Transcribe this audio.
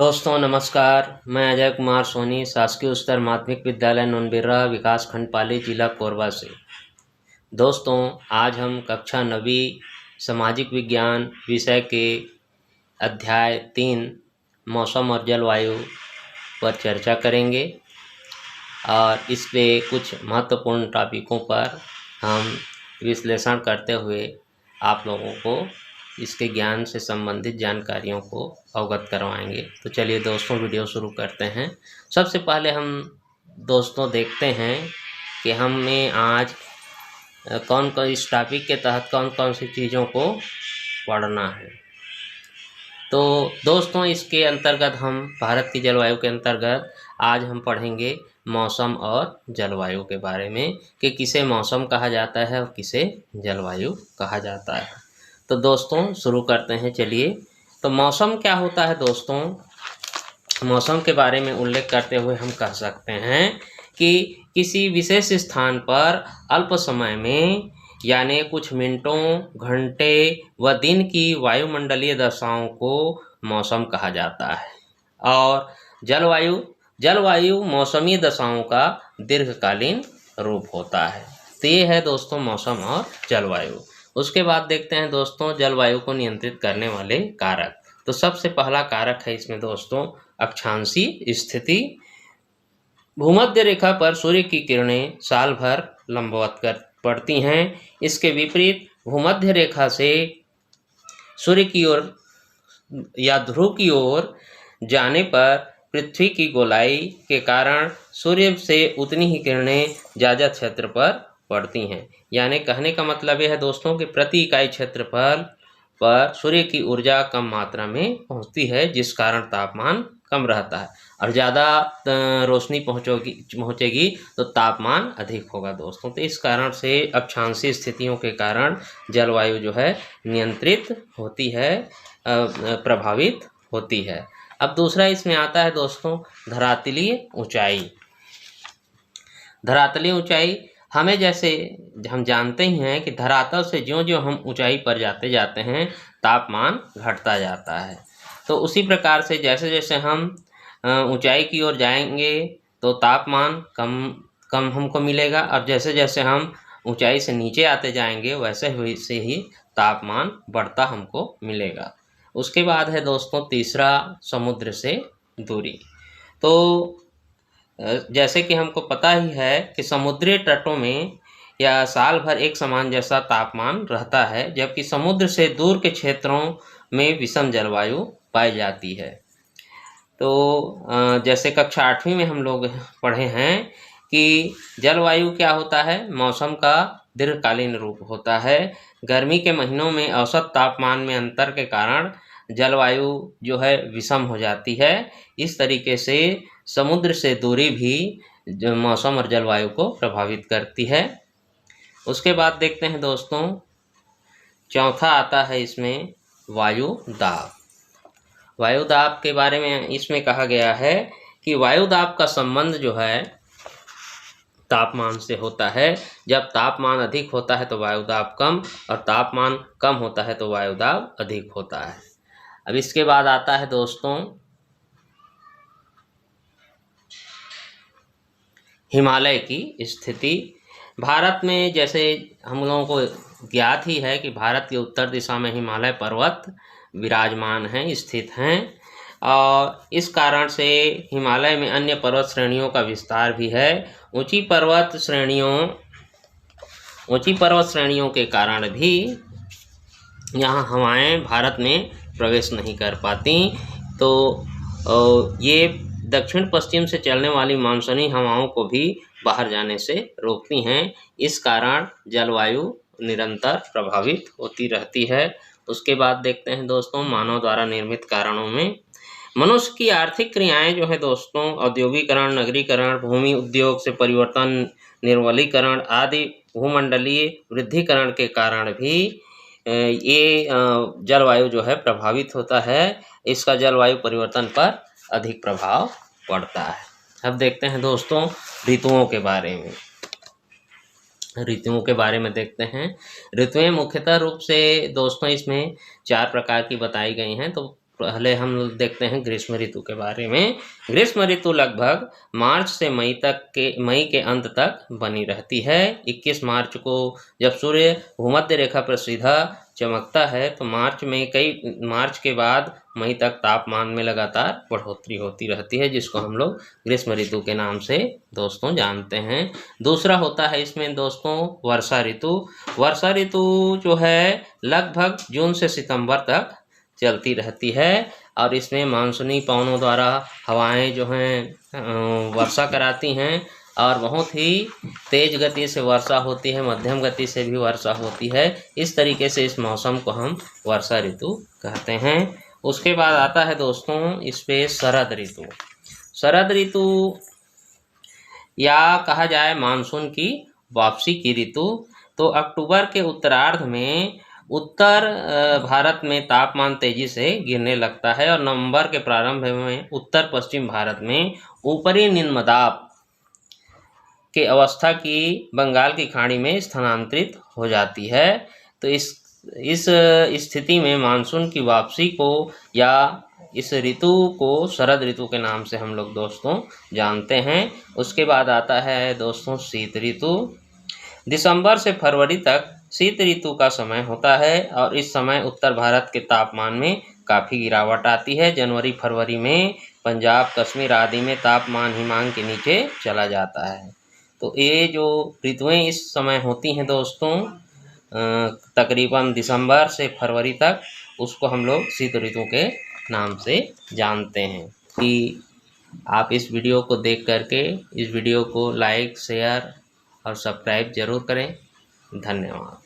दोस्तों नमस्कार। मैं अजय कुमार सोनी शासकीय उच्चतर माध्यमिक विद्यालय नोनबिर्रा विकासखंड पाली जिला कोरबा से। दोस्तों आज हम कक्षा 9वीं सामाजिक विज्ञान विषय के अध्याय 3 मौसम और जलवायु पर चर्चा करेंगे और इस पे कुछ महत्वपूर्ण टॉपिकों पर हम विश्लेषण करते हुए आप लोगों को इसके ज्ञान से संबंधित जानकारियों को अवगत करवाएंगे। तो चलिए दोस्तों वीडियो शुरू करते हैं। सबसे पहले हम दोस्तों देखते हैं कि हमें आज कौन कौन इस टॉपिक के तहत कौन कौन सी चीज़ों को पढ़ना है। तो दोस्तों इसके अंतर्गत हम भारत की जलवायु के अंतर्गत आज हम पढ़ेंगे मौसम और जलवायु के बारे में कि किसे मौसम कहा जाता है और किसे जलवायु कहा जाता है। तो दोस्तों शुरू करते हैं। चलिए, तो मौसम क्या होता है दोस्तों? मौसम के बारे में उल्लेख करते हुए हम कह सकते हैं कि किसी विशेष स्थान पर अल्प समय में यानी कुछ मिनटों, घंटे व दिन की वायुमंडलीय दशाओं को मौसम कहा जाता है। और जलवायु मौसमी दशाओं का दीर्घकालीन रूप होता है। तो ये है दोस्तों मौसम और जलवायु। उसके बाद देखते हैं दोस्तों जलवायु को नियंत्रित करने वाले कारक। तो सबसे पहला कारक है इसमें दोस्तों अक्षांशीय स्थिति। भूमध्य रेखा पर सूर्य की किरणें साल भर लंबवत कर पड़ती हैं। इसके विपरीत भूमध्य रेखा से सूर्य की ओर या ध्रुव की ओर जाने पर पृथ्वी की गोलाई के कारण सूर्य से उतनी ही किरणें ज़्यादा क्षेत्र पर पड़ती हैं। यानी कहने का मतलब यह है दोस्तों कि प्रति इकाई क्षेत्रफल पर सूर्य की ऊर्जा कम मात्रा में पहुंचती है, जिस कारण तापमान कम रहता है। और ज़्यादा रोशनी पहुंचेगी तो तापमान अधिक होगा दोस्तों। तो इस कारण से अक्षांशीय स्थितियों के कारण जलवायु जो है नियंत्रित होती है, प्रभावित होती है। अब दूसरा इसमें आता है दोस्तों धरातलीय ऊंचाई। धरातलीय ऊंचाई हमें जैसे हम जानते ही हैं कि धरातल से ज्यों-ज्यों हम ऊंचाई पर जाते जाते हैं तापमान घटता जाता है। तो उसी प्रकार से जैसे जैसे हम ऊंचाई की ओर जाएंगे तो तापमान कम हमको मिलेगा, और जैसे जैसे हम ऊंचाई से नीचे आते जाएंगे वैसे ही तापमान बढ़ता हमको मिलेगा। उसके बाद है दोस्तों तीसरा समुद्र से दूरी। तो जैसे कि हमको पता ही है कि समुद्री तटों में या साल भर एक समान जैसा तापमान रहता है, जबकि समुद्र से दूर के क्षेत्रों में विषम जलवायु पाई जाती है। तो जैसे कक्षा 8वीं में हम लोग पढ़े हैं कि जलवायु क्या होता है, मौसम का दीर्घकालीन रूप होता है। गर्मी के महीनों में औसत तापमान में अंतर के कारण जलवायु जो है विषम हो जाती है। इस तरीके से समुद्र से दूरी भी मौसम और जलवायु को प्रभावित करती है। उसके बाद देखते हैं दोस्तों चौथा आता है इसमें वायु दाब। वायु दाब के बारे में इसमें कहा गया है कि वायु दाब का संबंध जो है तापमान से होता है। जब तापमान अधिक होता है तो वायु दाब कम, और तापमान कम होता है तो वायु दाब अधिक होता है। अब इसके बाद आता है दोस्तों हिमालय की स्थिति। भारत में जैसे हम लोगों को ज्ञात ही है कि भारत के उत्तर दिशा में हिमालय पर्वत विराजमान हैं, स्थित हैं, और इस कारण से हिमालय में अन्य पर्वत श्रेणियों का विस्तार भी है। ऊंची पर्वत श्रेणियों के कारण भी यहाँ हवाएं भारत में प्रवेश नहीं कर पाती। तो ये दक्षिण पश्चिम से चलने वाली मानसूनी हवाओं को भी बाहर जाने से रोकती हैं। इस कारण जलवायु निरंतर प्रभावित होती रहती है। उसके बाद देखते हैं दोस्तों मानव द्वारा निर्मित कारणों में मनुष्य की आर्थिक क्रियाएं जो है दोस्तों औद्योगिकरण, नगरीकरण, भूमि उद्योग से परिवर्तन, निर्मलीकरण आदि भूमंडलीय वृद्धिकरण के कारण भी ये जलवायु जो है प्रभावित होता है। इसका जलवायु परिवर्तन पर अधिक प्रभाव पड़ता है। अब देखते हैं दोस्तों ऋतुओं के बारे में। ऋतुओं के बारे में देखते हैं। ऋतुएं मुख्यतः रूप से दोस्तों इसमें 4 प्रकार की बताई गई हैं। तो पहले हम देखते हैं ग्रीष्म ऋतु के बारे में। ग्रीष्म ऋतु लगभग मार्च से मई के अंत तक बनी रहती है। 21 मार्च को जब सूर्य भूमध्य रेखा पर सीधा चमकता है तो मार्च के बाद मई तक तापमान में लगातार बढ़ोतरी होती रहती है, जिसको हम लोग ग्रीष्म ऋतु के नाम से दोस्तों जानते हैं। दूसरा होता है इसमें दोस्तों वर्षा ऋतु। वर्षा ऋतु जो है लगभग जून से सितंबर तक चलती रहती है और इसमें मानसूनी पवनों द्वारा हवाएं जो हैं वर्षा कराती हैं और बहुत ही तेज गति से वर्षा होती है, मध्यम गति से भी वर्षा होती है। इस तरीके से इस मौसम को हम वर्षा ऋतु कहते हैं। उसके बाद आता है दोस्तों इस पे शरद ऋतु। शरद ऋतु या कहा जाए मानसून की वापसी की ऋतु। तो अक्टूबर के उत्तरार्ध में उत्तर भारत में तापमान तेजी से गिरने लगता है और नवंबर के प्रारंभ में उत्तर पश्चिम भारत में ऊपरी निम्न दाब के अवस्था की बंगाल की खाड़ी में स्थानांतरित हो जाती है। तो इस स्थिति में मानसून की वापसी को या इस ऋतु को शरद ऋतु के नाम से हम लोग दोस्तों जानते हैं। उसके बाद आता है दोस्तों शीत ऋतु। दिसंबर से फरवरी तक शीत ऋतु का समय होता है और इस समय उत्तर भारत के तापमान में काफ़ी गिरावट आती है। जनवरी फरवरी में पंजाब कश्मीर आदि में तापमान हिमांक के नीचे चला जाता है। तो ये जो ऋतुएं इस समय होती हैं दोस्तों तकरीबन दिसंबर से फरवरी तक, उसको हम लोग शीत ऋतु के नाम से जानते हैं। कि आप इस वीडियो को देख करके इस वीडियो को लाइक शेयर और सब्सक्राइब ज़रूर करें। धन्यवाद।